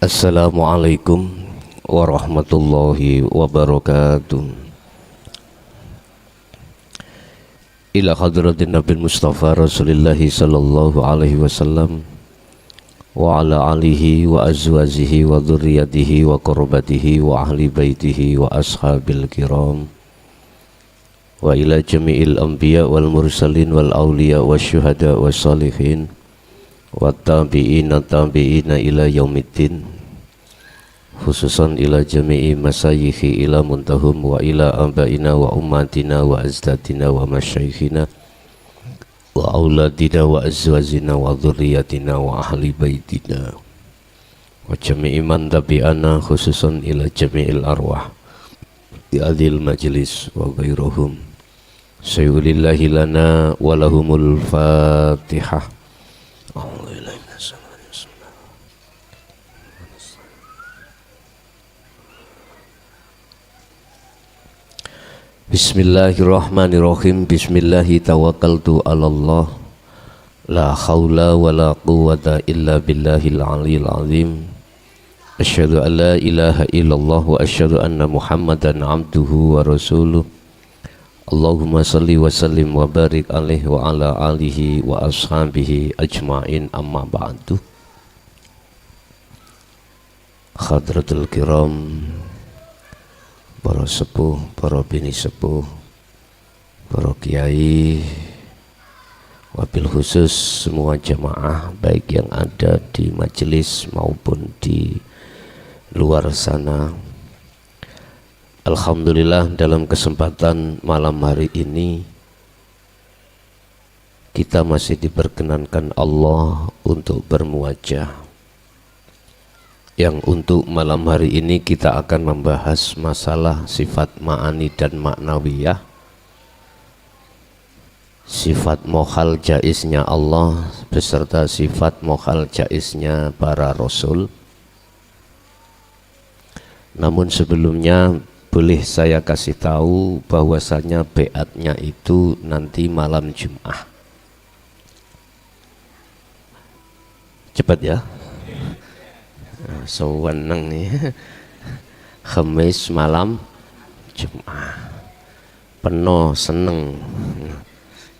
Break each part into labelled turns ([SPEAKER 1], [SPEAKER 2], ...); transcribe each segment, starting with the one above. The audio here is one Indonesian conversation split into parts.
[SPEAKER 1] Assalamualaikum warahmatullahi wabarakatuh. Ila hadratin Nabi Mustafa Rasulillahi sallallahu alaihi wasallam wa ala alihi wa azwajihi wa dhurriyyatihi wa qurbatihi wa ahli baitihi wa ashabil kiram wa ila jami'il anbiya wal mursalin wal awliya wa syuhada wa salihin wa tabi'ina ila yaumiddin, khususan ila jami'i masayikhi ila muntahum wa ila abaina wa ummatina wa azdadina wa masyaikhina wa auladina wa azwajina wa dhurriyyatina wa ahli baitina wa jami'i man tabi'ana, khususan ila jami'il arwah di adil majlis wa ghairuhum. Sayyulillahi lana wa lahumul fatihah. Bismillahirrahmanirrahim. Bismillahi tawakkaltu ala Allah. La hawla wa la quwwata illa billahil aliyil azim. Asyhadu an la ilaha illallah wa asyhadu anna Muhammadan abduhu wa rasuluh. Allahumma salli wa sallim wa barik alaihi wa ala alihi wa ashabihi ajma'in, amma ba'du. Hadratul kiram, para sepuh, para bini sepuh, para kiai, wabil khusus semua jamaah baik yang ada di majelis maupun di luar sana. Alhamdulillah, dalam kesempatan malam hari ini kita masih diperkenankan Allah untuk bermuajah, yang untuk malam hari ini kita akan membahas masalah sifat ma'ani dan maknawiyah, sifat mokhal jaiznya Allah beserta sifat mokhal jaiznya para rasul. Namun sebelumnya boleh saya kasih tahu bahwasanya beatnya itu nanti malam Jumat. Cepat ya, sewenang nih. Khamis malam Jumat penuh seneng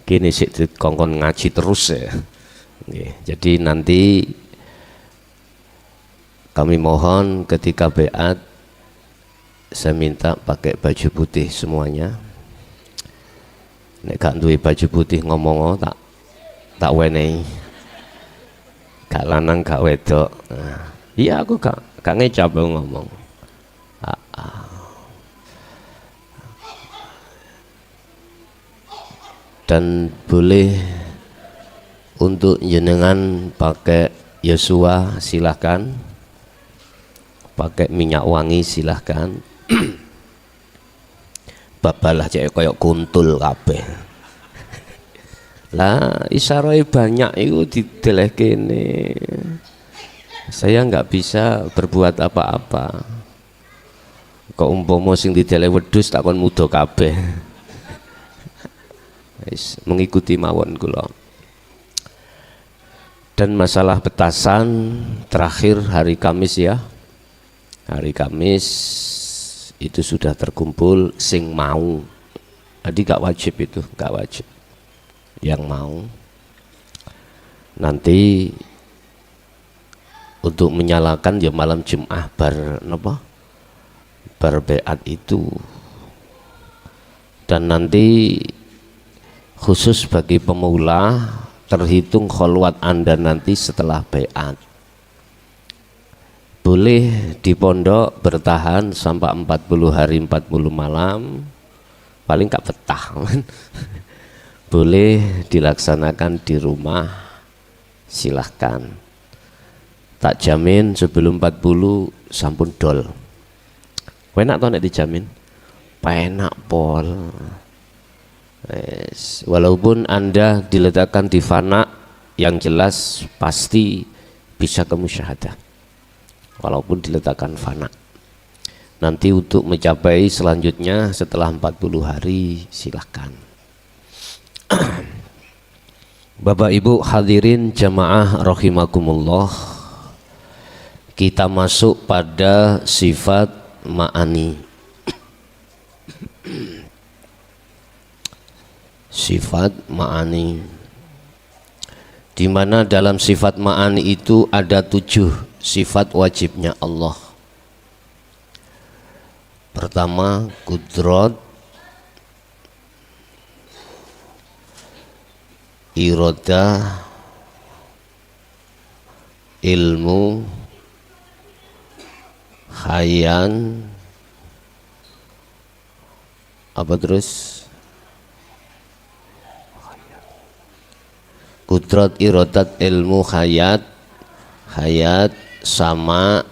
[SPEAKER 1] gini sih, kongkon ngaji terus ya. Jadi nanti kami mohon ketika beat saya minta pakai baju putih semuanya. Nek gak duwe baju putih ngomong tak wenehi. Gak lanang gak wedok. Iya, aku gak ngecap ngomong. Dan boleh untuk jenengan pakai Yosua silahkan, pakai minyak wangi silahkan. Babalah cek koyok kuntul kabeh. Lah isaroe banyak itu dideleh kene. Saya nggak bisa berbuat apa-apa. Kok umpama sing dideleh wedhus takon muda kabeh. Mengikuti mawon kula. Dan masalah petasan terakhir hari Kamis ya. Hari Kamis itu sudah terkumpul sing mau. Jadi gak wajib itu, gak wajib. Yang mau nanti untuk menyalakan ya malam Jumat bar beat itu. Dan nanti khusus bagi pemula terhitung kholwat Anda nanti setelah beat. Boleh di pondok bertahan sampai 40 hari 40 malam, paling gak betah. Boleh dilaksanakan di rumah, silahkan. Tak jamin sebelum 40 sampun dol. Enak toh nek dijamin? Penak pol. Walaupun Anda diletakkan di fana, yang jelas pasti bisa kemusyahadah. Walaupun diletakkan fana. Nanti untuk mencapai selanjutnya setelah 40 hari silahkan. Bapak Ibu hadirin jamaah rahimakumullah. kita masuk pada sifat ma'ani. Sifat ma'ani, di mana dalam sifat ma'ani itu ada 7 sifat wajibnya Allah. Pertama, kudrat, iradah, ilmu, khayan, apa terus? Kudrat, iradat, ilmu, hayat, sama,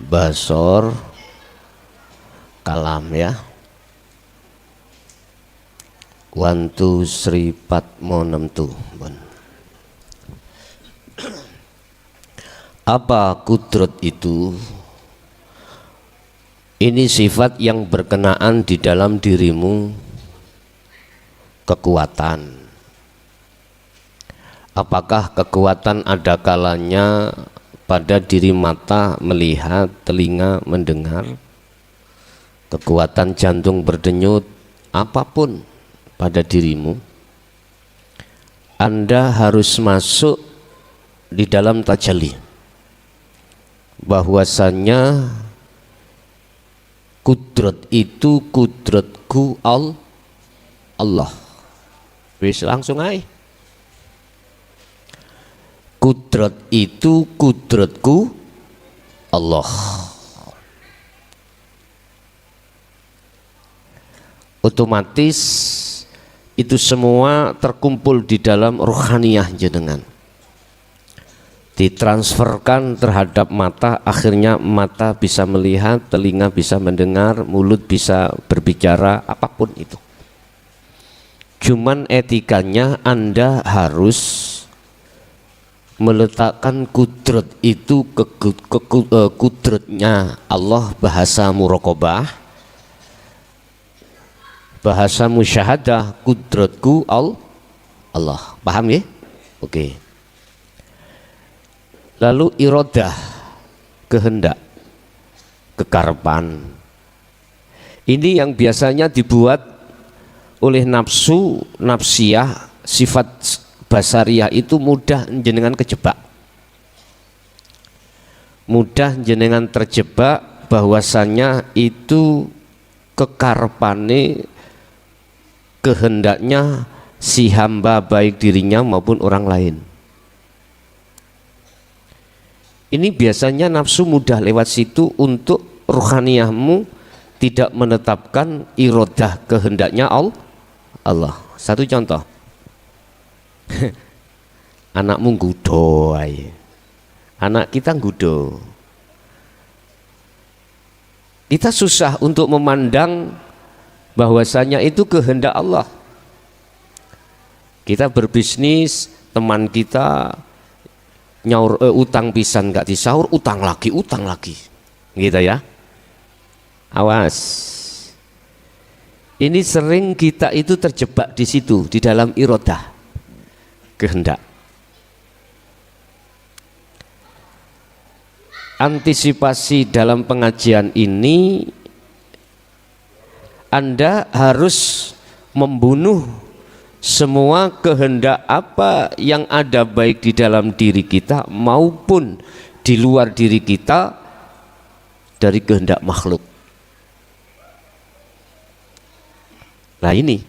[SPEAKER 1] basor, kalam ya. 1 2 3 4 6 tu. Apa kudrat itu? Ini sifat yang berkenaan di dalam dirimu, kekuatan. Apakah kekuatan ada kalanya pada diri mata melihat, telinga mendengar, kekuatan jantung berdenyut, apapun pada dirimu, Anda harus masuk di dalam tajalli, bahwasanya kudrat itu kudratku Allah. Wis langsung aja. Kudrat itu kudratku Allah. Otomatis itu semua terkumpul di dalam rohaniyah jenengan, ditransferkan terhadap mata, akhirnya mata bisa melihat, telinga bisa mendengar, mulut bisa berbicara, apapun itu. Cuman etikanya Anda harus meletakkan kudrat itu ke kudratnya Allah, bahasa muraqabah, bahasa musyahadah, kudratku Allah. Paham ya? Oke. Lalu iradah, kehendak, kekarepan. Ini yang biasanya dibuat oleh nafsu, nafsiyah, sifat basariyah itu mudah jenengan kejebak. Mudah jenengan terjebak bahwasannya itu kekarepane, kehendaknya si hamba, baik dirinya maupun orang lain. Ini biasanya nafsu mudah lewat situ untuk ruhaniyahmu tidak menetapkan iradah, kehendaknya Allah. Satu contoh, anakmu nggudo ae, anak kita nggudo, kita susah untuk memandang bahwasanya itu kehendak Allah. Kita berbisnis, teman kita nyaur utang pisan gak disaur, utang lagi gitu ya. Awas, ini sering kita itu terjebak di situ, di dalam iradah, kehendak. Antisipasi dalam pengajian ini, Anda harus membunuh semua kehendak apa yang ada baik di dalam diri kita maupun di luar diri kita dari kehendak makhluk. Nah ini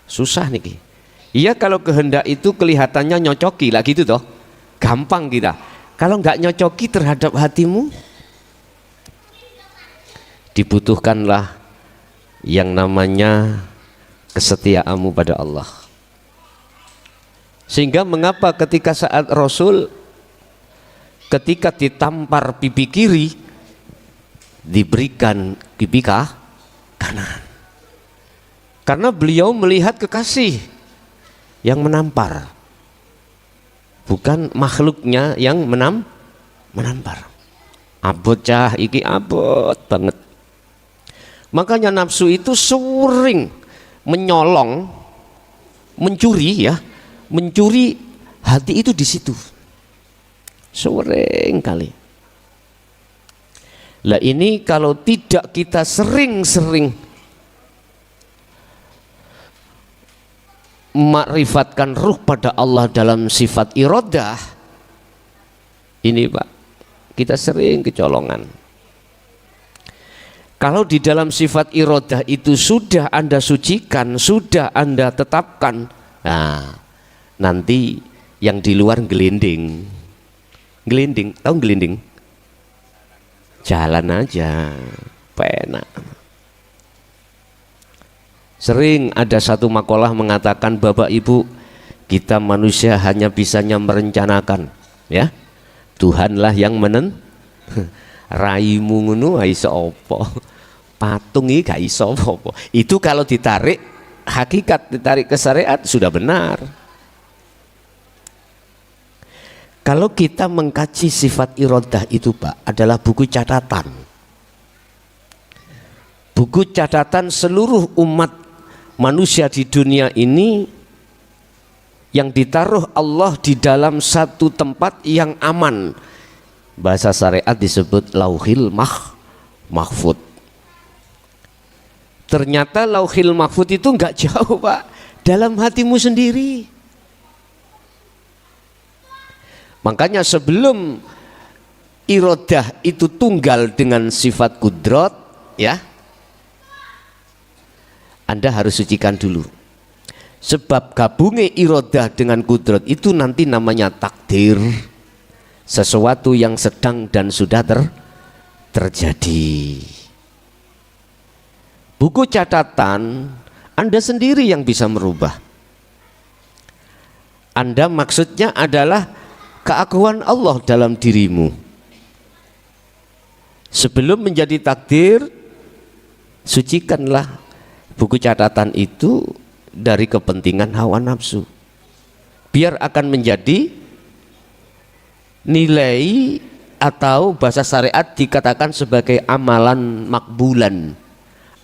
[SPEAKER 1] susah nih. Iya, kalau kehendak itu kelihatannya nyocoki lah gitu toh, gampang kita. Kalau nggak nyocoki terhadap hatimu, dibutuhkanlah yang namanya kesetiaanmu pada Allah. Sehingga mengapa ketika saat Rasul ketika ditampar pipi kiri diberikan pipi kanan, karena beliau melihat kekasih yang menampar, bukan makhluknya yang menampar. Abot cah iki, abot banget. Makanya nafsu itu sering menyolong, mencuri ya, mencuri hati itu di situ. Sering kali. Lah ini kalau tidak kita sering-sering makrifatkan ruh pada Allah dalam sifat iradah, ini Pak, kita sering kecolongan. Kalau di dalam sifat iradah itu sudah Anda sucikan, sudah Anda tetapkan, nah nanti yang di luar gelinding, tahu gelinding? Jalan aja, penak. Sering ada satu makalah mengatakan, Bapak Ibu, kita manusia hanya bisanya merencanakan, ya. Tuhanlah yang raimu ngono iso apa? Patung iki gak iso apa? Itu kalau ditarik hakikat, ditarik ke syariat sudah benar. Kalau kita mengkaji sifat iradah itu Pak, adalah buku catatan. Buku catatan seluruh umat manusia di dunia ini yang ditaruh Allah di dalam satu tempat yang aman. Bahasa syariat disebut lauhil mahfud. Ternyata lauhil mahfud itu enggak jauh Pak, dalam hatimu sendiri. Makanya sebelum iradah itu tunggal dengan sifat kudrat, ya, Anda harus sucikan dulu. Sebab gabungnya iradah dengan kudrat itu nanti namanya takdir, sesuatu yang sedang dan sudah terjadi. Buku catatan Anda sendiri yang bisa merubah. Anda maksudnya adalah keakuan Allah dalam dirimu. Sebelum menjadi takdir, sucikanlah buku catatan itu dari kepentingan hawa nafsu, biar akan menjadi nilai atau bahasa syariat dikatakan sebagai amalan makbulan,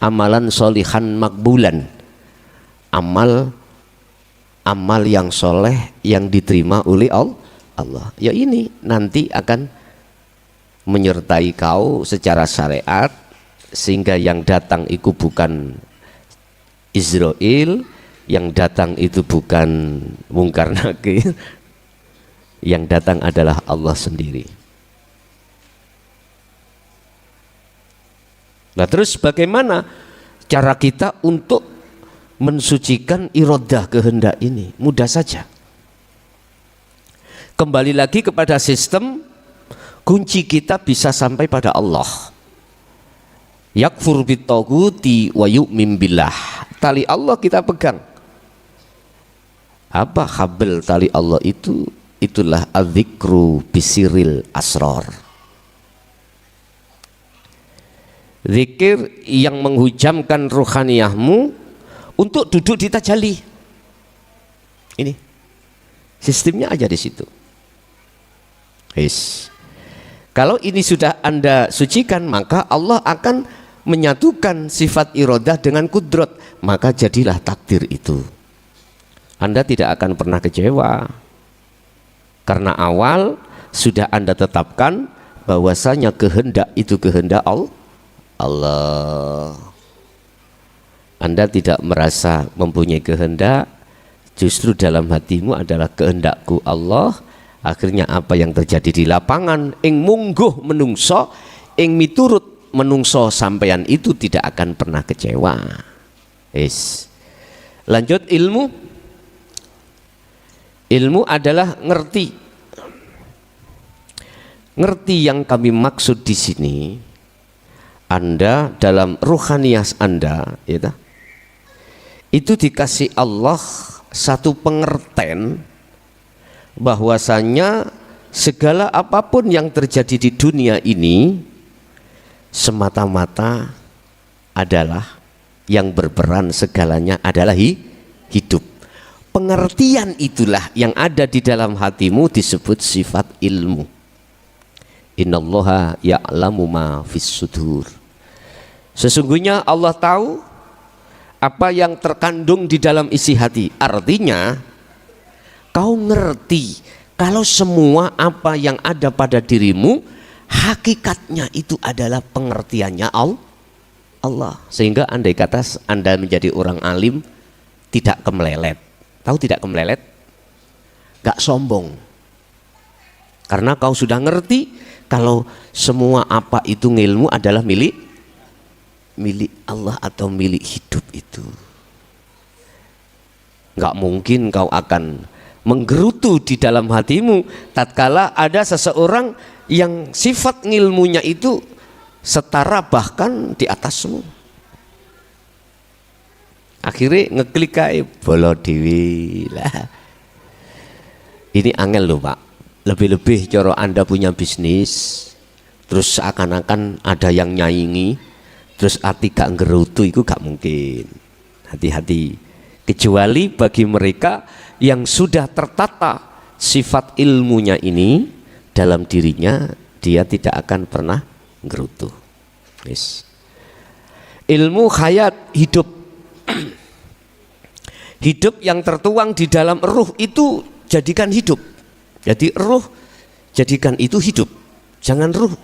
[SPEAKER 1] amalan solihan makbulan, amal yang soleh yang diterima oleh Allah. Ya ini nanti akan menyertai kau secara syariat, sehingga yang datang itu bukan Israel, yang datang itu bukan Mungkar Nakir, yang datang adalah Allah sendiri. Nah terus bagaimana cara kita untuk mensucikan iradah kehendak ini? Mudah saja. Kembali lagi kepada sistem, kunci kita bisa sampai pada Allah. Yakfur bittaghuti wa yu'min billah. Tali Allah kita pegang. Apa habl tali Allah itu? Itulah adzikru bisiril asrar. Zikir yang menghujamkan ruhaniyahmu untuk duduk di tajalli. Ini sistemnya aja di situ. Yes. Kalau ini sudah Anda sucikan, maka Allah akan menyatukan sifat iradah dengan kudrat, maka jadilah takdir itu. Anda tidak akan pernah kecewa, karena awal sudah Anda tetapkan bahwasanya kehendak itu kehendak Allah. Anda tidak merasa mempunyai kehendak, justru dalam hatimu adalah kehendakku Allah. Akhirnya apa yang terjadi di lapangan, ing mungguh menungso, ing miturut menungso sampeyan itu tidak akan pernah kecewa. Yes. Lanjut ilmu. Ilmu adalah ngerti. Ngerti yang kami maksud di sini, Anda dalam ruhaniyah Anda, ya, itu dikasih Allah satu pengertian bahwasanya segala apapun yang terjadi di dunia ini semata-mata adalah yang berperan segalanya adalah hidup. Pengertian itulah yang ada di dalam hatimu disebut sifat ilmu. Innallaha ya'lamu ma fis sudur. Sesungguhnya Allah tahu apa yang terkandung di dalam isi hati. Artinya kau ngerti Kalau semua apa yang ada pada dirimu hakikatnya itu adalah pengertiannya Allah. Sehingga andai kata Anda menjadi orang alim tidak kemelelet. Tahu tidak kemelelet? Gak sombong. Karena kau sudah ngerti kalau semua apa itu ilmu adalah milik Allah atau milik hidup itu. Gak mungkin kau akan menggerutu di dalam hatimu tatkala ada seseorang yang sifat ngilmunya itu setara bahkan di atasmu. Akhirnya ngeklik aja bolo dewi lah. Ini angel loh Pak. Lebih-lebih cara Anda punya bisnis terus seakan-akan ada yang nyaingi terus hati gak ngerutu itu gak mungkin. Hati-hati. Kecuali bagi mereka yang sudah tertata sifat ilmunya ini dalam dirinya, dia tidak akan pernah ngerutu. Yes. Ilmu hayat hidup. Hidup yang tertuang di dalam ruh itu jadikan hidup. Jadi ruh jadikan itu hidup. Jangan ruh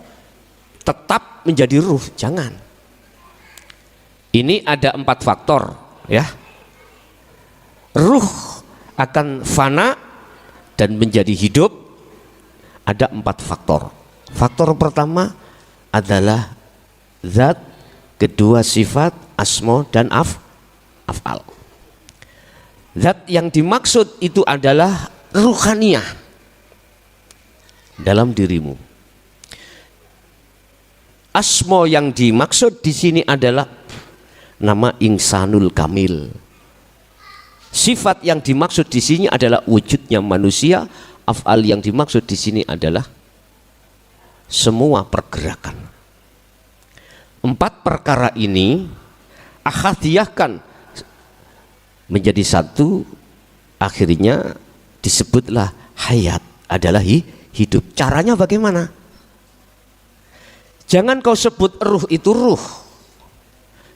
[SPEAKER 1] tetap menjadi ruh, jangan. Ini ada 4 faktor ya. Ruh akan fana dan menjadi hidup ada 4 faktor. Faktor pertama adalah zat, kedua sifat, asma dan af'al. Zat yang dimaksud itu adalah ruhaniyah dalam dirimu. Asma yang dimaksud di sini adalah nama insanul kamil. Sifat yang dimaksud di sini adalah wujudnya manusia. Af'al yang dimaksud di sini adalah semua pergerakan. 4 perkara ini akhadiyahkan menjadi satu, akhirnya disebutlah hayat adalah hidup. Caranya bagaimana? Jangan kau sebut ruh itu ruh.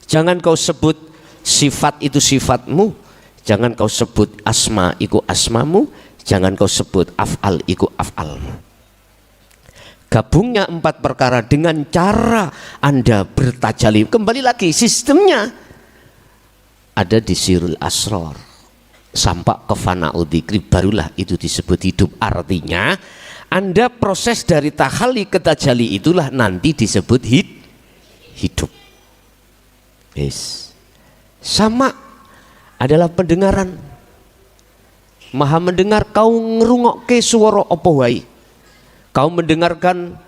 [SPEAKER 1] Jangan kau sebut sifat itu sifatmu. Jangan kau sebut asma iku asmamu, jangan kau sebut af'al iku af'almu. Gabungnya 4 perkara dengan cara Anda bertajalli. Kembali lagi sistemnya ada di sirul asror. Sampai ke fana'u dzikri barulah itu disebut hidup. Artinya Anda proses dari tahalli ke tajalli itulah nanti disebut hidup. Yes. Sama adalah pendengaran. Maha mendengar, kau ngerungokke suara apa wae. Kau mendengarkan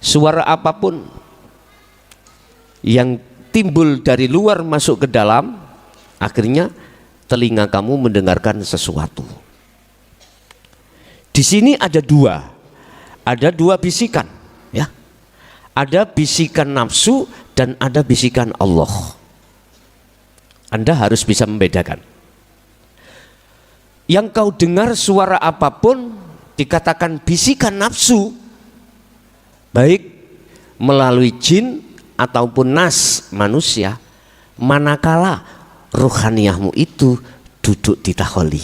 [SPEAKER 1] suara apapun yang timbul dari luar masuk ke dalam, akhirnya telinga kamu mendengarkan sesuatu. Di sini ada 2 bisikan ya. Ada bisikan nafsu dan ada bisikan Allah. Anda harus bisa membedakan. Yang kau dengar suara apapun dikatakan bisikan nafsu, baik melalui jin ataupun nas manusia, manakala ruhaniyahmu itu duduk di taholli.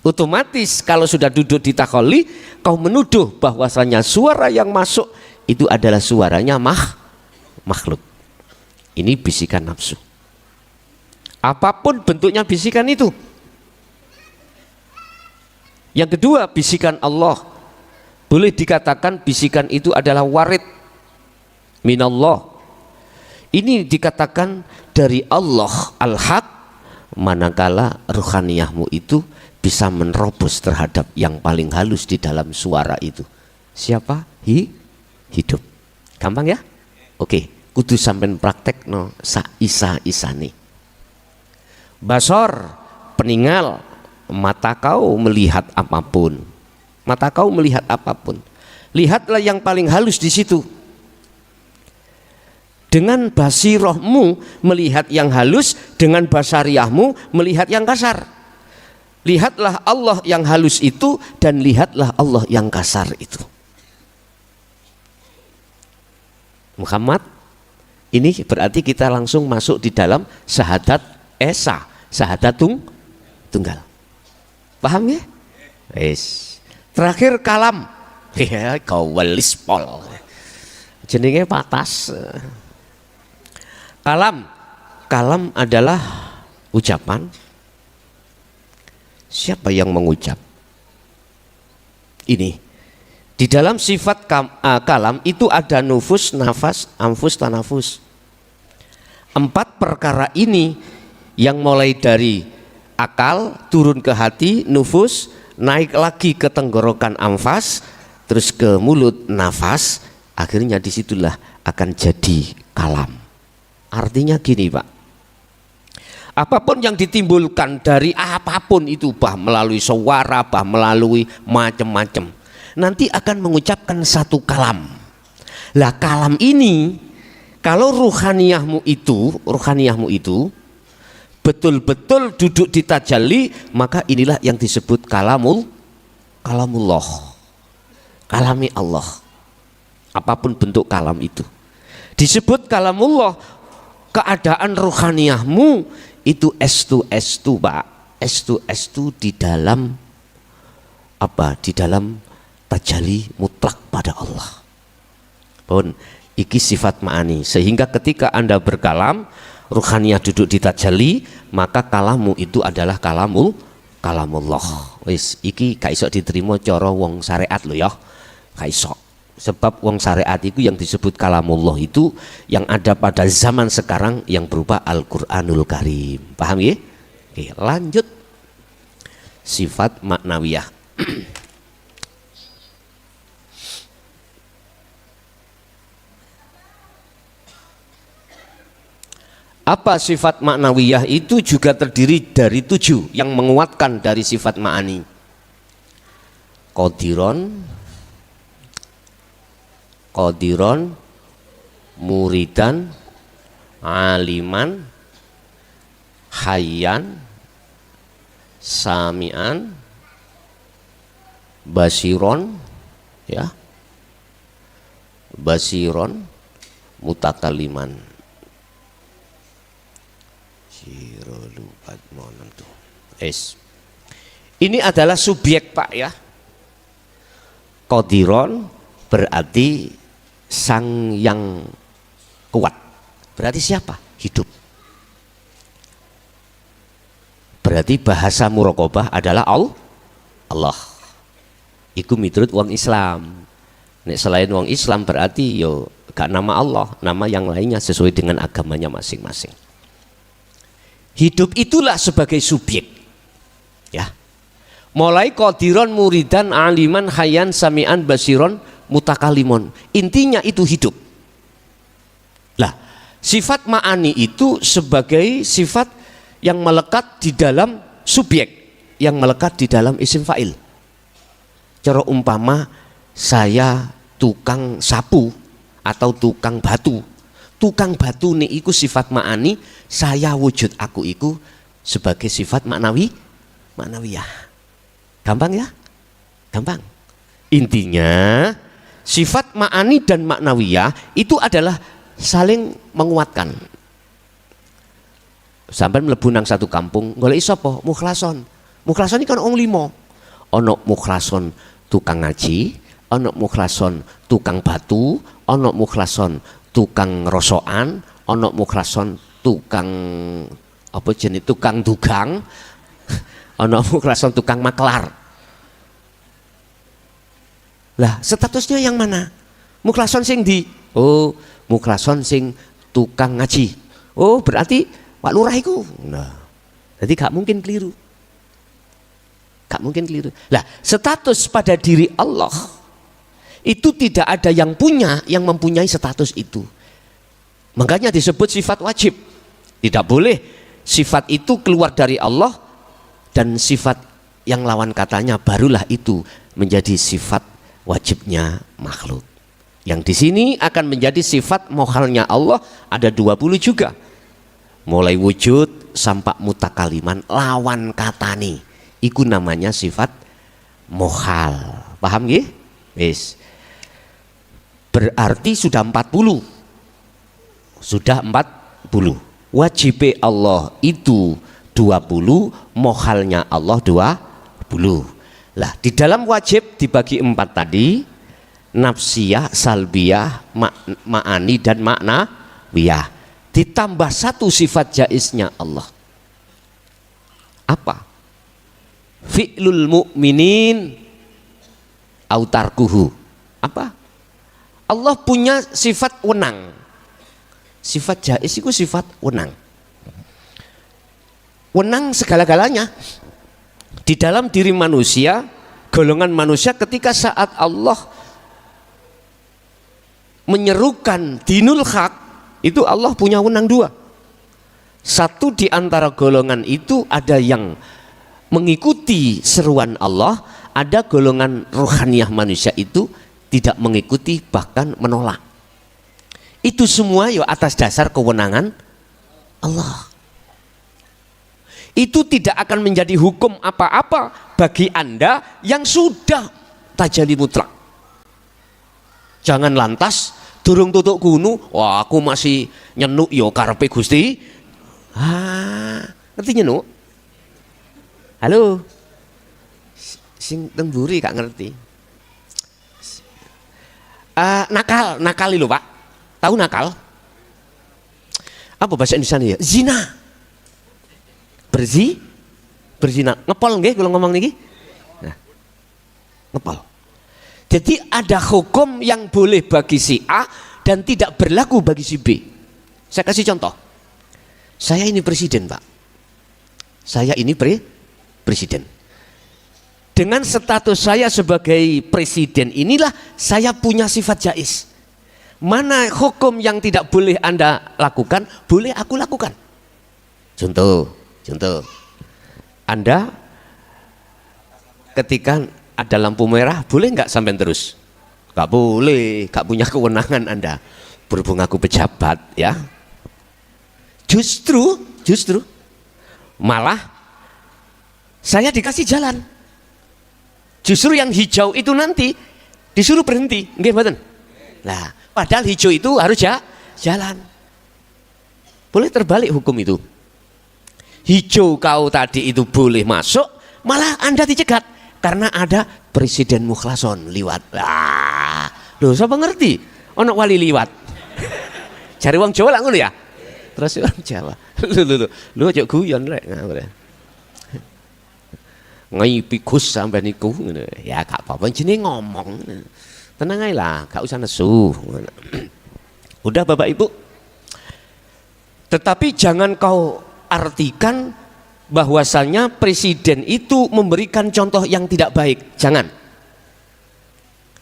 [SPEAKER 1] Otomatis kalau sudah duduk di taholli, kau menuduh bahwasanya suara yang masuk itu adalah suaranya makhluk. Ini bisikan nafsu. Apapun bentuknya bisikan itu. Yang kedua, bisikan Allah. Boleh dikatakan bisikan itu adalah warid minallah. Ini dikatakan dari Allah al-haq, manakala ruhaniyahmu itu bisa menerobos terhadap yang paling halus di dalam suara itu. Siapa? Hidup. Gampang ya? Oke, kudu sampean praktek no sa isa-isane. Basor, peningal, mata kau melihat apapun. Mata kau melihat apapun. Lihatlah yang paling halus di situ. Dengan basirohmu melihat yang halus, dengan basariahmu melihat yang kasar. Lihatlah Allah yang halus itu dan lihatlah Allah yang kasar itu. Muhammad, ini berarti kita langsung masuk di dalam syahadat esa. Syahadat tunggal. Paham ya? Yes. Terakhir kalam. Ya, kawalis pol. Jenenge patas. Kalam. Kalam adalah ucapan. Siapa yang mengucap? Ini. Di dalam sifat kalam itu ada nufus, nafas, anfus, tanafus. 4 perkara ini yang mulai dari akal turun ke hati, nufus, naik lagi ke tenggorokan, anfas, terus ke mulut, nafas, akhirnya disitulah akan jadi kalam. Artinya gini Pak, apapun yang ditimbulkan dari apapun itu, bah melalui suara, bah melalui macam-macam, nanti akan mengucapkan satu kalam. Lah kalam ini kalau ruhaniyahmu itu betul-betul duduk di tajalli, maka inilah yang disebut kalamullah, kalami Allah. Apapun bentuk kalam itu disebut kalamullah. Keadaan ruhaniyahmu itu estu Pak, estu di dalam apa? Di dalam tajalli mutlak pada Allah. Pun iki sifat ma'ani, sehingga ketika Anda berkalam, ruhaniyah duduk di tajalli, maka kalammu itu adalah kalamullah. Wis iki gak iso diterima cara wong syariat lho ya. Gak iso. Sebab wong syariat itu yang disebut kalamullah itu yang ada pada zaman sekarang yang berupa Al-Qur'anul Karim. Paham ya? Oke, lanjut. Sifat maknawiyah. Apa sifat maknawiyah itu juga terdiri dari 7 yang menguatkan dari sifat ma'ani. Qadiron, muridan, aliman, hayyan, sami'an, basiron, ya, basiron, mutakaliman. Ini adalah subjek Pak ya. Qadiron berarti sang yang kuat. Berarti siapa? Hidup. Berarti bahasa muraqabah adalah Allah. Iku miturut wong Islam. Nek selain wong Islam berarti yo gak nama Allah, nama yang lainnya sesuai dengan agamanya masing-masing. Hidup itulah sebagai subjek. Ya. Mulai qadiron, muridan, aliman, hayyan, sami'an, basiron, mutakalimon. Intinya itu hidup. Lah, sifat ma'ani itu sebagai sifat yang melekat di dalam subjek, yang melekat di dalam isim fa'il. Cara umpama saya tukang sapu atau tukang batu. Tukang batu nih iku sifat ma'ani, saya wujud aku iku sebagai sifat maknawiyah. Gampang ya? Gampang. Intinya sifat ma'ani dan maknawiyah itu adalah saling menguatkan. Sampai mlebu nang satu kampung, golek sapa? Mukhlason. Mukhlason iki kan wong 5. Ana mukhlason tukang ngaji, ana mukhlason tukang batu, ana mukhlason tukang rosokan, ana mukhlason tukang apa jenis tukang dugang, ana mukhlason tukang maklar. Lah statusnya yang mana? Mukhlason sing di? Oh, mukhlason sing tukang ngaji. Oh, berarti Pak Lurah iku. Nah, jadi gak mungkin keliru. Gak mungkin keliru. Lah, status pada diri Allah itu tidak ada yang mempunyai status itu. Makanya disebut sifat wajib. Tidak boleh sifat itu keluar dari Allah dan sifat yang lawan katanya barulah itu menjadi sifat wajibnya makhluk. Yang di sini akan menjadi sifat mohalnya Allah ada 20 juga. Mulai wujud sampai mutakaliman lawan katani. Iku namanya sifat mohal. Paham nggih? Wis. Berarti sudah 40. Sudah 40. Wajib Allah itu 20, mohalnya Allah 20.
[SPEAKER 2] Lah, di dalam wajib dibagi 4 tadi, nafsiyah, salbiyah, ma'ani dan maknawiyah. Ditambah 1 sifat jaiznya Allah. Apa? Fi'lul mu'minin autarkuhu. Apa? Allah punya sifat wenang. Sifat jaiz itu sifat wenang. Wenang segala-galanya. Di dalam diri manusia, golongan manusia, ketika saat Allah menyerukan dinul haq, itu Allah punya wenang 2. Satu di antara golongan itu ada yang mengikuti seruan Allah, ada golongan rohaniyah manusia itu tidak mengikuti, bahkan menolak. Itu semua ya atas dasar kewenangan Allah. Itu tidak akan menjadi hukum apa-apa bagi Anda yang sudah tajalli mutlak. Jangan lantas durung tutuk gunu, wah aku masih nyenuk yo karepe Gusti. Ngerti nyenuk? Halo. Sing temburi gak ngerti. Nakal lho Pak. Tahu nakal? Apa bahasa Indonesia ya? Zina. Berzina, ngepol nggih kalau ngomong niki. Nah, ngepol. Jadi ada hukum yang boleh bagi si A dan tidak berlaku bagi si B. Saya kasih contoh. Saya ini presiden, Pak. Saya ini presiden. Dengan status saya sebagai presiden inilah saya punya sifat jaiz. Mana hukum yang tidak boleh Anda lakukan, boleh aku lakukan. Contoh, Anda ketika ada lampu merah boleh nggak sampai terus? Nggak boleh, nggak punya kewenangan Anda. Berhubung aku pejabat ya. Justru malah saya dikasih jalan. Justru yang hijau itu nanti disuruh berhenti, nggih mboten? Lah, padahal hijau itu harus jalan. Boleh terbalik hukum itu. Hijau kau tadi itu boleh masuk, malah Anda dicegat karena ada presiden mukhlason liwat. Loh, siapa ngerti? Ono wali liwat. Cari wong Jawa lah ngono ya. Terus orang Jawa. Lu aja guyon rek. Ngipi Gus sampai niku ngono. Ya gak apa-apa jenenge ngomong. Tenang aja lah, gak usah nesu. Udah Bapak Ibu. Tetapi jangan kau artikan bahwasanya presiden itu memberikan contoh yang tidak baik. Jangan.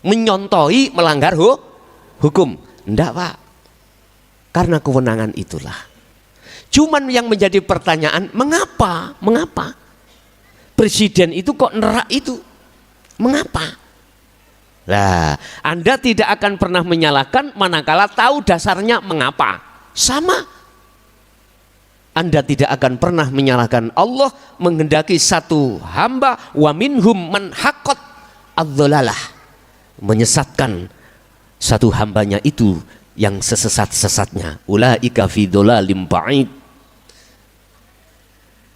[SPEAKER 2] Menyontohi melanggar hukum. Enggak Pak. Karena kewenangan itulah. Cuman yang menjadi pertanyaan, mengapa? Mengapa? Presiden itu kok nerak itu? Mengapa? Nah, Anda tidak akan pernah menyalahkan manakala tahu dasarnya mengapa. Sama. Anda tidak akan pernah menyalahkan Allah menghendaki satu hamba wa minhum man haqqat adz-dzalalah, menyesatkan satu hambanya itu yang sesesat-sesatnya. Ulaika fi dzalalim ba'id.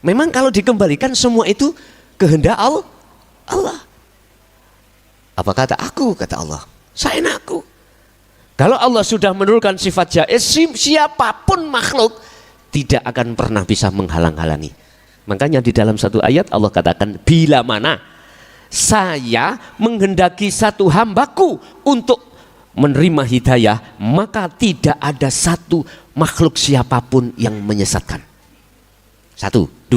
[SPEAKER 2] Memang kalau dikembalikan semua itu kehendak Allah. Apa kata aku? Kata Allah. Seenakku. Kalau Allah sudah menurunkan sifat jaiz, siapapun makhluk tidak akan pernah bisa menghalang-halangi. Makanya di dalam satu ayat Allah katakan, bila mana saya menghendaki satu hambaku untuk menerima hidayah, maka tidak ada satu makhluk siapapun yang menyesatkan. 1, 2,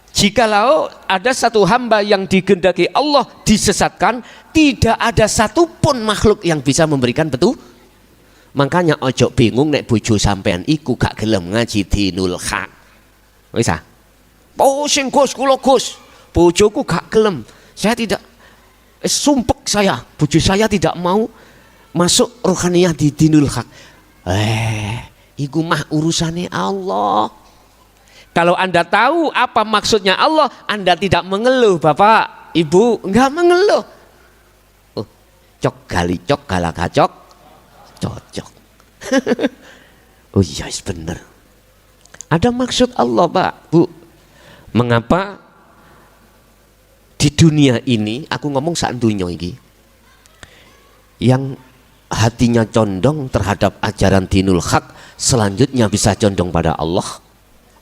[SPEAKER 2] jikalau ada satu hamba yang dikehendaki Allah disesatkan, tidak ada satupun makhluk yang bisa memberikan petunjuk. Makanya ojo bingung nek bojo sampean iku gak gelem ngaji dinul haq. Wis ah. Oh sing Gus kula Gus, bojoku gak gelem. Saya tidak sumpek saya, bojo saya tidak mau masuk rohaniyah di dinul haq. Iku mah urusane Allah. Kalau Anda tahu apa maksudnya Allah, Anda tidak mengeluh Bapak, Ibu, enggak mengeluh. Oh, cok gali cok galakacok cocok. Oh iya benar. Ada maksud Allah Pak Bu. Mengapa di dunia ini, aku ngomong sak dunya iki, yang hatinya condong terhadap ajaran dinul haq selanjutnya bisa condong pada Allah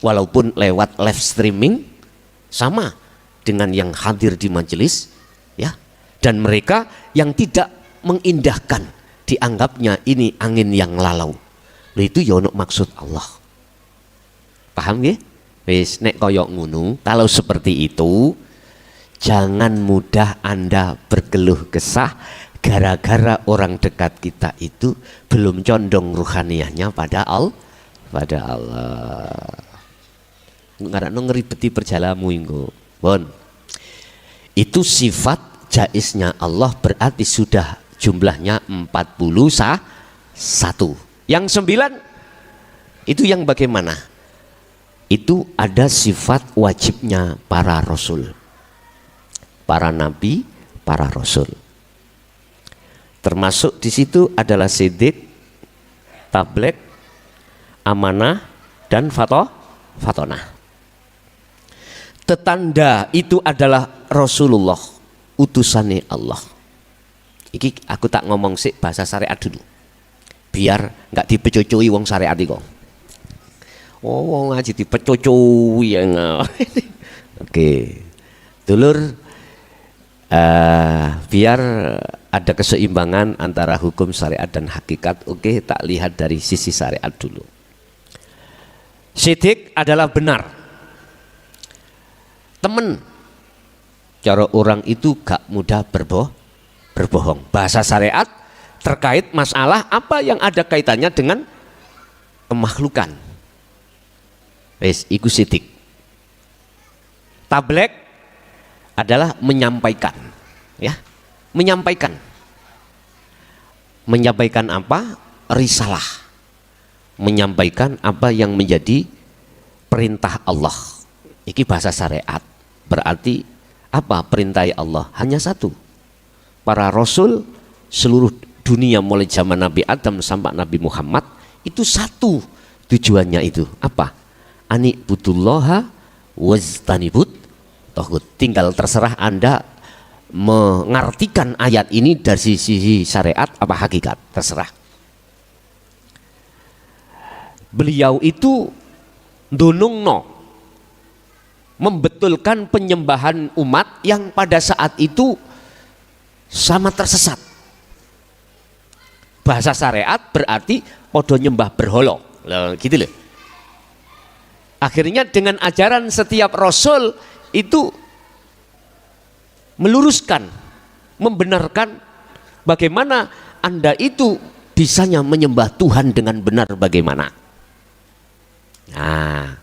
[SPEAKER 2] walaupun lewat live streaming, sama dengan yang hadir di majelis ya. Dan mereka yang tidak mengindahkan, dianggapnya ini angin yang lalau. Itu ya ono maksud Allah. Paham nggih? Wis nek koyok ngono, kalau seperti itu jangan mudah Anda berkeluh kesah gara-gara orang dekat kita itu belum condong ruhaniyahnya pada Allah. Ngarano ngeribeti perjalamu inggo. Bon. Itu sifat jaiznya Allah berarti sudah jumlahnya 41. Yang 9 itu yang bagaimana? Itu ada sifat wajibnya para rasul, para nabi, para rasul. Termasuk di situ adalah sidik, tabligh, amanah, dan fatonah. Tetanda itu adalah Rasulullah, utusannya Allah. Iki aku tak ngomong sih bahasa syariat dulu, biar nggak dipecucui wong syariat itu. Oh, wong ngaji dipecucui ya. Oke, dulur. Biar ada keseimbangan antara hukum syariat dan hakikat. Oke, tak lihat dari sisi syariat dulu. Sidik adalah benar. Temen, cara orang itu gak mudah berbohong. Bahasa syariat terkait masalah apa yang ada kaitannya dengan kemakhlukan. Wes, iku sidik. Tabligh adalah menyampaikan, ya, menyampaikan apa? Risalah, menyampaikan apa yang menjadi perintah Allah. Iki bahasa syariat, berarti apa perintah Allah? Hanya satu. Para rasul seluruh dunia mulai zaman Nabi Adam sampai Nabi Muhammad itu satu tujuannya itu apa? Ani butullaha waztanibut. Tinggal terserah Anda mengartikan ayat ini dari sisi syariat apa hakikat, terserah. Beliau itu ndunungno, membetulkan penyembahan umat yang pada saat itu sama tersesat. Bahasa syariat berarti podo nyembah berholo, gitu loh. Akhirnya dengan ajaran setiap rasul itu meluruskan, membenarkan bagaimana Anda itu bisanya menyembah Tuhan dengan benar bagaimana. Nah,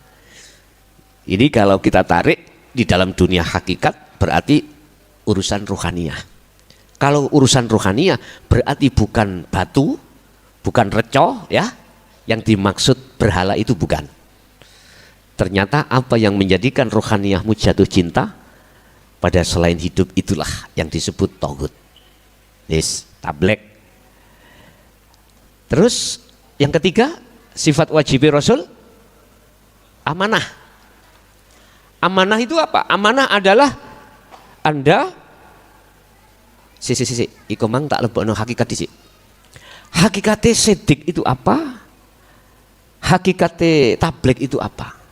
[SPEAKER 2] ini kalau kita tarik di dalam dunia hakikat berarti urusan ruhaniyah. Kalau urusan ruhaniyah berarti bukan batu, bukan reco, ya, yang dimaksud berhala itu bukan. Ternyata apa yang menjadikan rohaniyahmu jatuh cinta pada selain hidup itulah yang disebut tauhid. Yes, tabligh. Terus yang ketiga, sifat wajib Rasul, amanah. Amanah itu apa? Amanah adalah Anda iku mang tak lebokno hakikat dhisik. Hakikate sidik itu apa? Hakikate tabligh itu apa?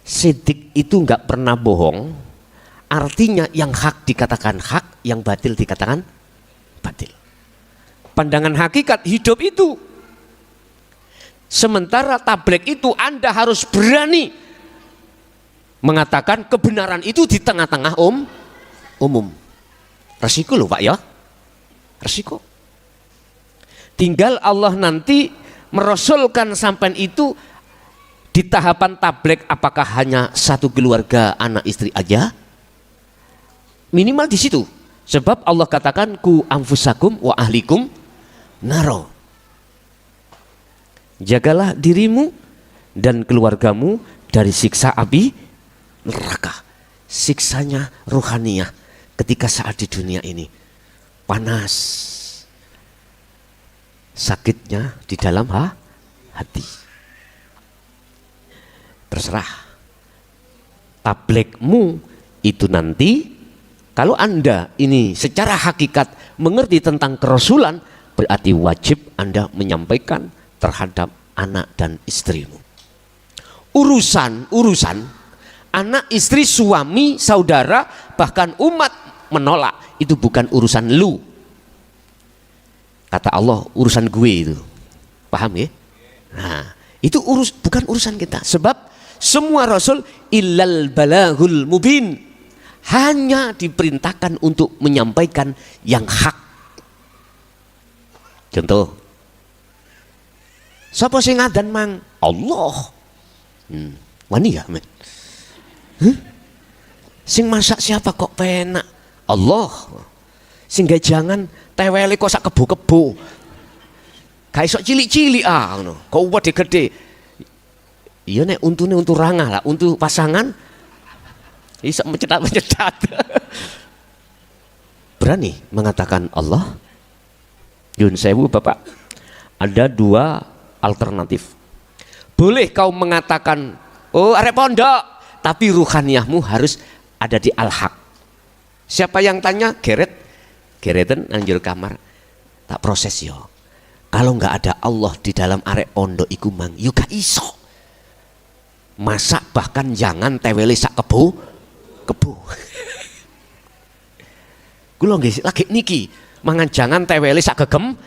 [SPEAKER 2] Sidik itu nggak pernah bohong, artinya yang hak dikatakan hak, yang batil dikatakan batil. Pandangan hakikat hidup itu. Sementara tabligh itu Anda harus berani mengatakan kebenaran itu di tengah-tengah umum. Resiko loh Pak ya, resiko. Tinggal Allah nanti merasulkan sampai itu di tahapan tabligh, apakah hanya satu keluarga anak istri aja? Minimal di situ. Sebab Allah katakan ku anfusakum wa ahlikum naro. Jagalah dirimu dan keluargamu dari siksa api neraka. Siksanya ruhaniyah ketika saat di dunia ini panas, sakitnya di dalam hati. Terserah. Tabligmu itu nanti Kalau Anda ini secara hakikat mengerti tentang kerasulan, berarti wajib Anda menyampaikan terhadap anak dan istrimu. Urusan anak, istri, suami, saudara, bahkan umat menolak, itu bukan urusan lu. Kata Allah, urusan gue itu. Paham ya? Nah, itu bukan urusan kita. Sebab semua rasul illal balagul mubin, hanya diperintahkan untuk menyampaikan yang hak. Contoh, sapa sing ngadan mang? Allah. Wani ya men? Sing masak siapa kok penak? Allah. Sing gawe jangan tewele kok sak kebo-kebo. Gak iso cilik-cilik ngono. Kok gede-gede. Iya nek untune untu rangah lah, untuk pasangan iso mencetat. Berani mengatakan Allah? Yun sewu Bapak, ada dua alternatif. Boleh kau mengatakan, oh arek pondok, tapi ruhaniyahmu harus ada di al-haq. Siapa yang tanya? Gereten anjur kamar. Tak proses yo. Kalau nggak ada Allah di dalam arek pondok iku mang, yo gak iso. Masak bahkan jangan tewele sak kebo. Kula nggih lagi niki mangan jangan tewele sak gegem.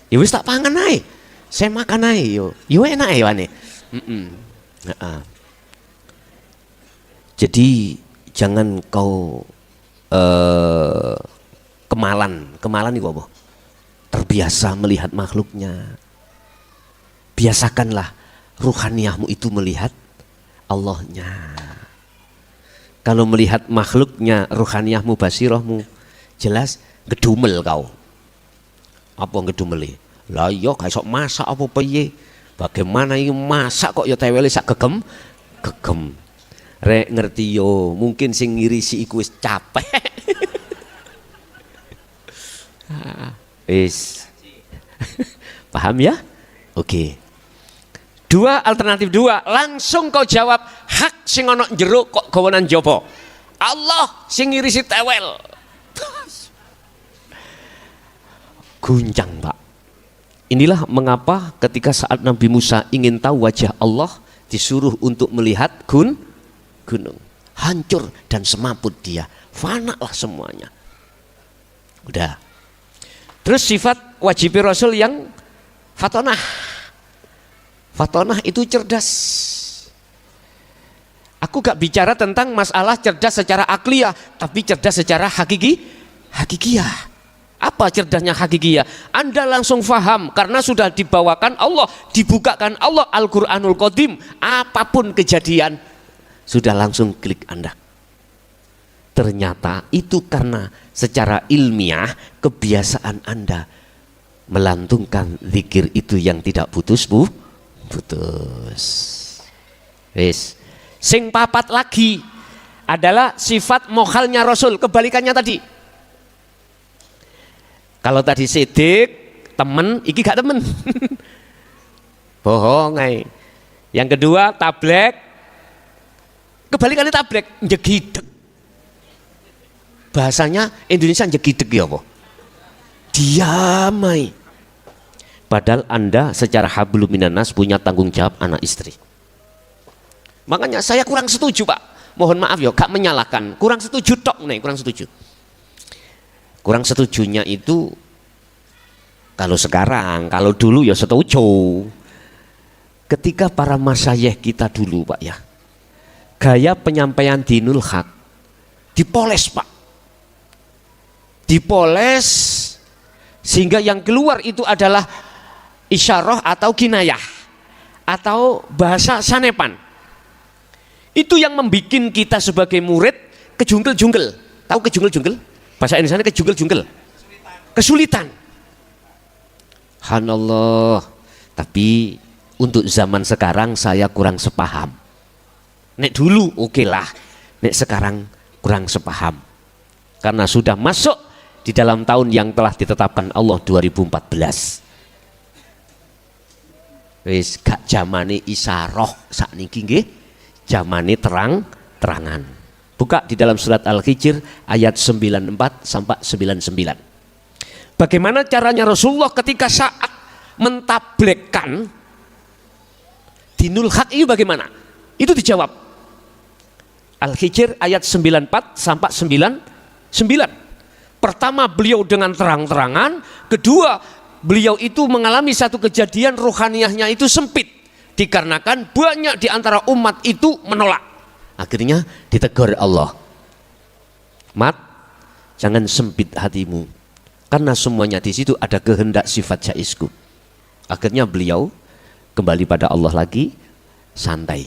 [SPEAKER 2] Ya wis tak pangan ae. Saya makan ae yo. Yo enak ae wane. Jadi jangan kau kemalan itu apa? Terbiasa melihat makhluknya. Biasakanlah ruhaniyahmu itu melihat Allahnya. Kalau melihat makhluknya, ruhaniyahmu, basirahmu, jelas gedumel kau. Apa gedumeli? Lah iya gak iso masak apa piye? Bagaimana ini masak kok ya tewele sak gegem? Rek ngerti yo, mungkin sing ngirisi iku wis capek. Wis. Paham ya? Oke. Alternatif dua, langsung kau jawab hak sing ana njero kok gawanan jaba. Allah sing ngirisi tewel. Guncang Pak. Inilah mengapa ketika saat Nabi Musa ingin tahu wajah Allah, disuruh untuk melihat gunung. Hancur dan semaput dia, fana lah semuanya. Udah. Terus sifat wajib Rasul yang fatonah. Fatonah itu cerdas. Aku gak bicara tentang masalah cerdas secara akliyah, tapi cerdas secara hakikiyah. Apa cerdasnya hakikiyah? Anda langsung faham karena sudah dibawakan Allah, dibukakan Allah Al-Quranul Qadim. Apapun kejadian sudah langsung klik Anda. Ternyata itu karena secara ilmiah kebiasaan Anda melantunkan zikir itu yang tidak putus. Wis. Sing papat lagi adalah sifat mokhalnya Rasul, kebalikannya tadi. Kalau tadi sidik temen, iki gak temen. Bohong ae. Yang kedua tablek, kebalikannya tablek, njegideg. Bahasanya Indonesia njegideg ya apa? Diamai. Padahal Anda secara hablum minanas punya tanggung jawab anak istri. Makanya saya kurang setuju Pak. Mohon maaf ya, gak menyalahkan. Kurang setuju tok nih, kurang setuju. Kurang setujunya itu kalau sekarang, kalau dulu ya setuju. Ketika para masyayikh kita dulu Pak ya, gaya penyampaian dinul haq dipoles Pak. Dipoles sehingga yang keluar itu adalah isyarah atau kinayah atau bahasa sanepan. Itu yang membuat kita sebagai murid kejungkel-jungkel. Tahu kejungkel-jungkel? Bahasa Indonesia kejungkel-jungkel. Kesulitan. Subhanallah. Tapi untuk zaman sekarang saya kurang sepaham. Nek dulu oke lah. Nek sekarang kurang sepaham. Karena sudah masuk di dalam tahun yang telah ditetapkan Allah 2014. Wis gak jamane isaroh sakniki nggih, jamane terang terang-terangan. Buka di dalam surat Al-Hijr ayat 94 sampai 99. Bagaimana caranya Rasulullah ketika saat mentablekkan dinul haq itu bagaimana? Itu dijawab. Al-Hijr ayat 94 sampai 99. Pertama, beliau dengan terang-terangan. Kedua, beliau itu mengalami satu kejadian rohaniahnya itu sempit, dikarenakan banyak di antara umat itu menolak. Akhirnya ditegur Allah, Mat, jangan sempit hatimu, karena semuanya di situ ada kehendak sifat jaizku. Akhirnya beliau kembali pada Allah lagi, santai.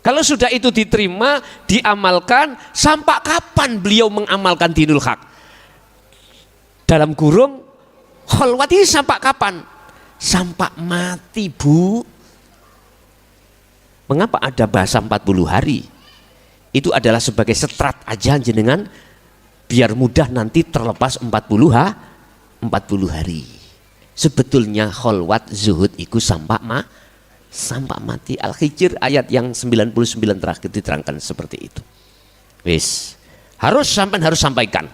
[SPEAKER 2] Kalau sudah itu diterima, diamalkan, sampai kapan beliau mengamalkan dinul haq? Dalam kurung, kholwat ini sampai kapan? Sampai mati, Bu. Mengapa ada bahasa 40 hari? Itu adalah sebagai setrat aja jenengan, biar mudah nanti terlepas 40 hari. Sebetulnya kholwat zuhud itu sampai mati. Al-Hijr ayat yang 99 terakhir diterangkan seperti itu. Wis, harus sampaikan.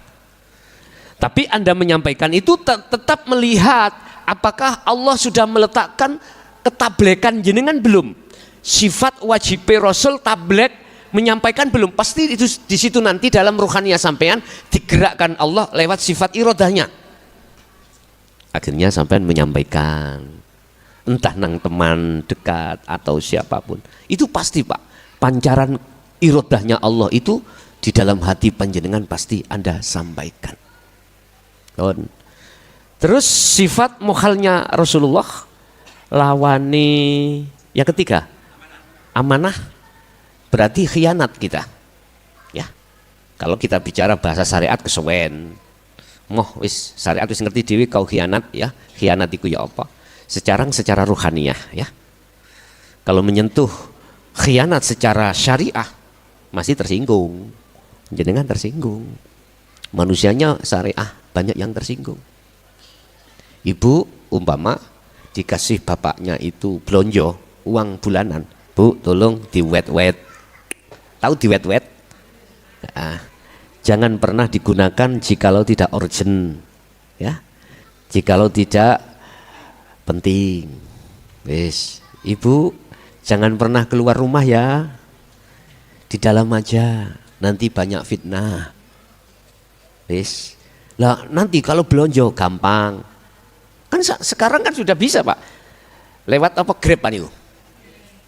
[SPEAKER 2] Tapi Anda menyampaikan itu tetap melihat apakah Allah sudah meletakkan ketablekan jenengan belum. Sifat wajib Rasul tablek menyampaikan belum. Pasti itu di situ nanti dalam ruhaniyah sampean digerakkan Allah lewat sifat irodahnya. Akhirnya sampean menyampaikan, entah nang teman dekat atau siapapun, itu pasti Pak, pancaran irodahnya Allah itu di dalam hati panjenengan pasti Anda sampaikan. Terus sifat mukhalnya Rasulullah lawani yang ketiga, amanah, berarti khianat kita. Ya, kalau kita bicara bahasa syariat kesuwen, moh wis syariat wis ngerti dewi kau khianat ya, khianat iku ya apa? Secara ruhaniyah ya. Kalau menyentuh khianat secara syariah masih tersinggung, jenengan tersinggung. Manusianya syariah banyak yang tersinggung. Ibu umpama dikasih bapaknya itu blonjo uang bulanan, Bu tolong diwet-wet. Tahu diwet-wet? Nah, jangan pernah digunakan jikalau tidak urgent ya, jikalau tidak penting. Wis, Ibu jangan pernah keluar rumah ya, di dalam aja, nanti banyak fitnah. Wis, lah nanti kalau belonjo gampang kan, sekarang kan sudah bisa Pak, lewat apa Grab itu,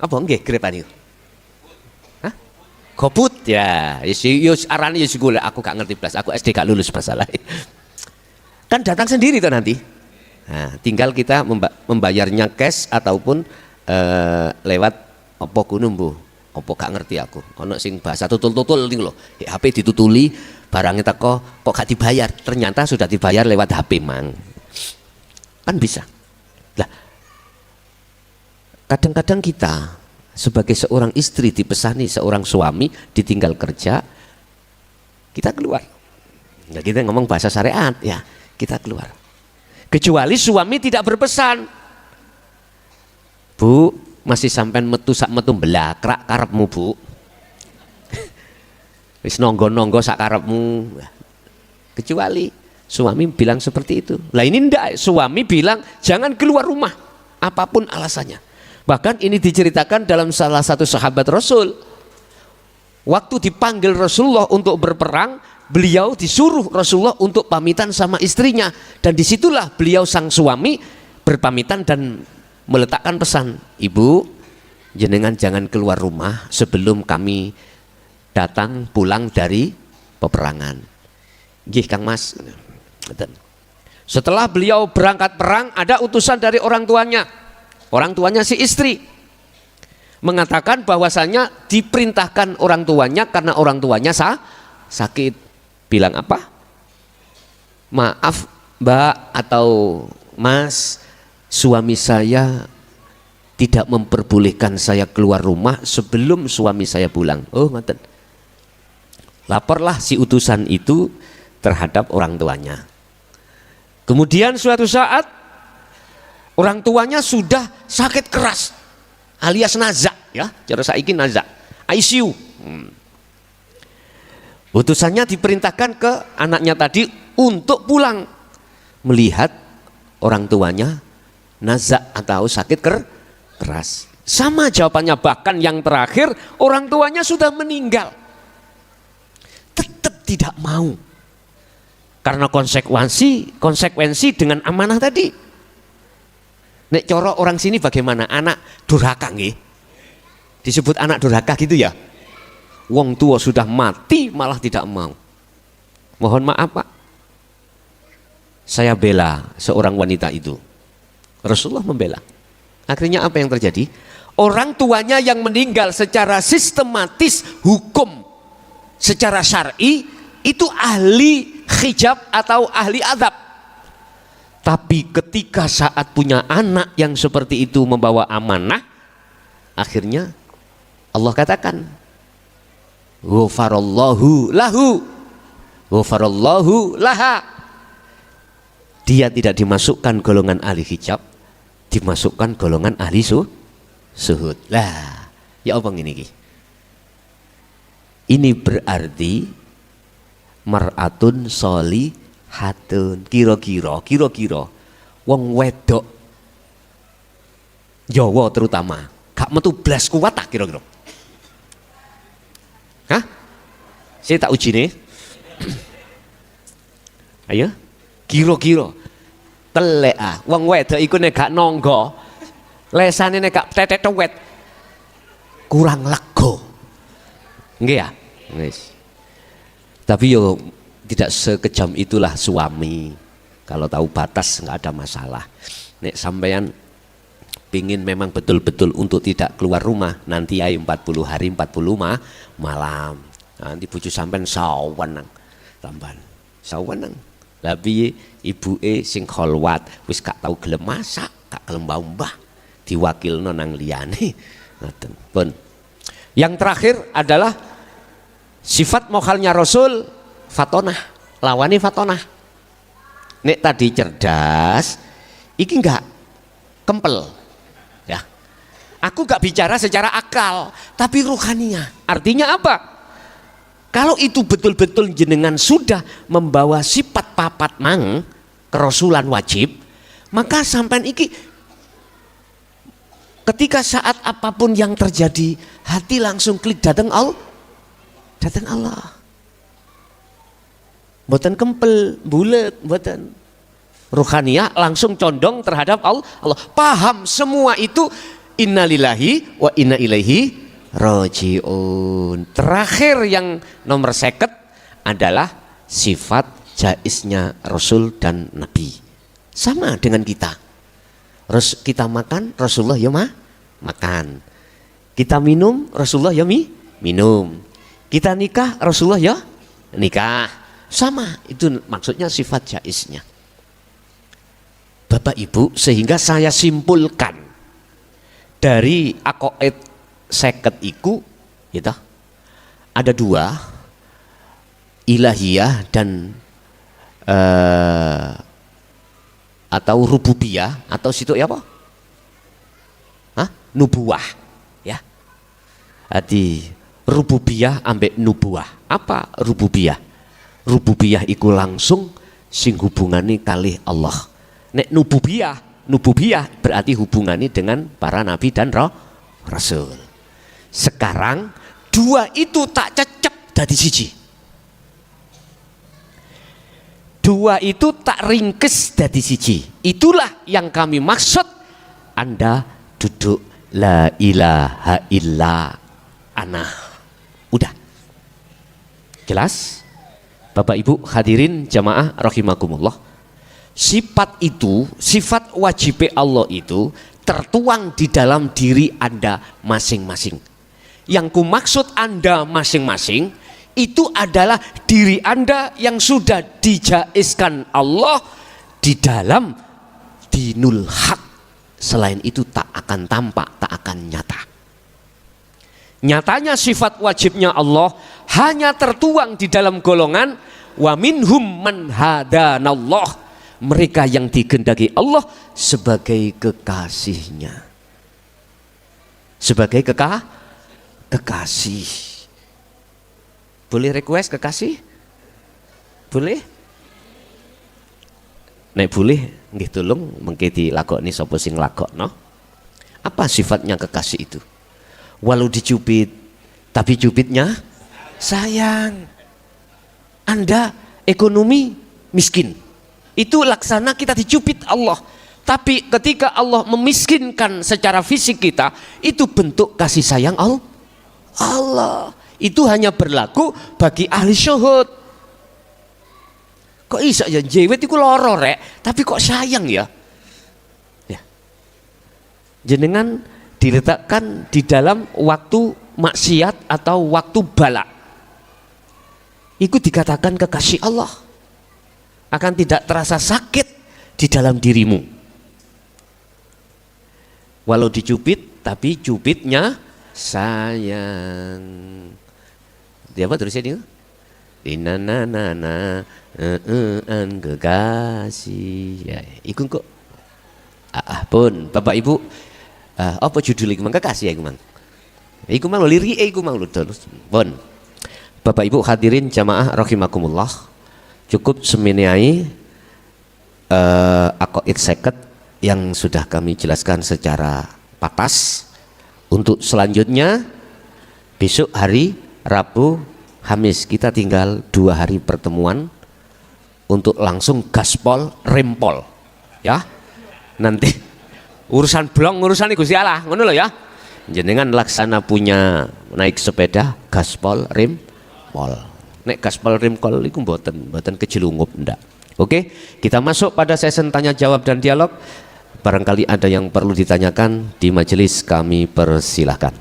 [SPEAKER 2] apa enggak Grab itu, GoFood ya, yus arane yus gula, aku gak ngerti belas, aku SD gak lulus masalah. Kan datang sendiri tuh nanti. Nah, tinggal kita membayarnya cash ataupun lewat opo gunung Bu, opo gak ngerti aku. Ono sing bahasa tutul-tutul ning lho, HP ditutuli, barangnya teko kok gak dibayar, ternyata sudah dibayar lewat HP mang. Kan bisa. Lah, kadang-kadang kita sebagai seorang istri dipesani seorang suami ditinggal kerja, kita keluar. Nah, kita ngomong bahasa syariat ya, kita keluar. Kecuali suami tidak berpesan, Bu masih sampai metu sak metu belakrak karepmu Bu, wis nonggo-nonggo sak karepmu. Kecuali suami bilang seperti itu. Lah ini ndak, suami bilang jangan keluar rumah apapun alasannya. Bahkan ini diceritakan dalam salah satu sahabat Rasul. Waktu dipanggil Rasulullah untuk berperang, beliau disuruh Rasulullah untuk pamitan sama istrinya. Dan disitulah beliau sang suami berpamitan dan meletakkan pesan, Ibu jenengan jangan keluar rumah sebelum kami datang pulang dari peperangan. Nggih Kang Mas. Setelah beliau berangkat perang, ada utusan dari orang tuanya si istri mengatakan bahwasanya diperintahkan orang tuanya karena orang tuanya sakit. Bilang apa? Maaf Mbak atau Mas, suami saya tidak memperbolehkan saya keluar rumah sebelum suami saya pulang. Oh ngoten. Laporlah si utusan itu terhadap orang tuanya. Kemudian suatu saat orang tuanya sudah sakit keras alias nazak ya, cara saiki nazak, ICU Utusannya diperintahkan ke anaknya tadi untuk pulang melihat orang tuanya nazak atau sakit keras. Sama jawabannya, bahkan yang terakhir orang tuanya sudah meninggal. Tetap tidak mau. Karena konsekuensi dengan amanah tadi. Nek coro orang sini bagaimana? Anak durhaka nggih? Disebut anak durhaka gitu ya? Wong tua sudah mati malah tidak mau. Mohon maaf Pak, saya bela seorang wanita itu. Rasulullah membela. Akhirnya apa yang terjadi? Orang tuanya yang meninggal secara sistematis hukum, secara syar'i itu ahli hijab atau ahli adab. Tapi ketika saat punya anak yang seperti itu membawa amanah, akhirnya Allah katakan, ghafarallahu lahu, ghafarallahu laha. Dia tidak dimasukkan golongan ahli hijab, dimasukkan golongan ahli suhud. Lah, ya apa ini? Ini berarti mar'atun sholihatun. Kira-kira wong wedok Jawa terutama gak metu blas kuat tak kira-kira? Hah? Saya tak uji nih. Ayo, kira-kira telek wong wedok iku nek gak nonggo, lesane nek gak tetet wet kurang lega. Nggih ya? Wis. Tapi yo tidak sekejam itulah suami. Kalau tahu batas nggak ada masalah. Nek sampean pingin memang betul-betul untuk tidak keluar rumah, nanti ayo 40 hari 40 malam. Nanti bojo sampean sawan nang tambahan. Sawan nang. Lah piye ibuke sing kholwat wis gak tahu gelem masak, gak gelem mbah diwakilno nang liyane. Ngoten. Pun. Yang terakhir adalah sifat mokhalnya Rasul fatonah, lawani fatonah. Nek tadi cerdas, iki enggak kempel, ya. Aku enggak bicara secara akal, tapi ruhaniah. Artinya apa? Kalau itu betul-betul jenengan sudah membawa sifat papat mang kerasulan wajib, maka sampean iki ketika saat apapun yang terjadi, hati langsung klik datang Allah. Datang Allah. Mboten kempel, bulet, mboten. Ruhaniyah langsung condong terhadap Allah. Paham semua itu, innalillahi wa inna ilaihi rajiun. Terakhir yang nomor 50 adalah sifat jaiznya Rasul dan Nabi. Sama dengan kita. Kita makan, Rasulullah ya makan. Kita minum, Rasulullah ya minum. Kita nikah, Rasulullah ya nikah. Sama, itu maksudnya sifat jaiznya. Bapak Ibu, sehingga saya simpulkan dari aqaid 50 iku gitu, ada dua, ilahiyah dan atau rububiyah atau situ ya apa? Nubuwah ya. Adi rububiyah ambek nubuwah. Apa rububiyah? Rububiyah iku langsung sing hubungane kalih Allah. Nek nububiyah berarti hubungannya dengan para nabi dan rasul. Sekarang dua itu tak cecep dadi siji. Dua itu tak ringkes dadi siji. Itulah yang kami maksud Anda duduk la ilaha illa ana. Udah. Jelas? Bapak Ibu hadirin jamaah rahimakumullah. Sifat itu, sifat wajib Allah itu tertuang di dalam diri Anda masing-masing. Yang ku maksud Anda masing-masing itu adalah diri Anda yang sudah dijaizkan Allah di dalam dinul haq. Selain itu tak akan tampak, tak akan nyata. Nyatanya sifat wajibnya Allah hanya tertuang di dalam golongan wa minhum man hadanallah, mereka yang digendaki Allah sebagai kekasihnya, sebagai kekasih. Boleh request kekasih? Boleh? Nek boleh, nggih tolong mengke dilakoni sapa sing lakokno. Apa sifatnya kekasih itu? Walau dicubit, tapi cubitnya sayang. Anda ekonomi miskin, itu laksana kita dicubit Allah. Tapi ketika Allah memiskinkan secara fisik kita, itu bentuk kasih sayang Allah. Itu hanya berlaku bagi ahli syuhud. Kok bisa ya jewet itu loro rek, tapi kok sayang ya? Ya. Jenengan diletakkan di dalam waktu maksiat atau waktu bala. Itu dikatakan kekasih Allah. Akan tidak terasa sakit di dalam dirimu. Walau dicubit, tapi cubitnya sayang. Dia apa tulisnya ini? Dinanana an kekasih ya iku kok pun Bapak Ibu apa judul iku mang kekasih ya iku mang lirike iku mang terus pun Bapak Ibu hadirin jamaah rahimakumullah cukup semeneai aqaid seket yang sudah kami jelaskan secara patas. Untuk selanjutnya besok hari Rabu Hamis kita tinggal 2 hari pertemuan untuk langsung gaspol rempol ya. Nanti urusan blong urusan Gusti Allah ngono lho ya. Jenengan laksana punya naik sepeda gaspol rempol. Nek gaspol rempol iku mboten kejelungup ndak. Oke, kita masuk pada sesi tanya jawab dan dialog. Barangkali ada yang perlu ditanyakan di majelis, kami persilahkan.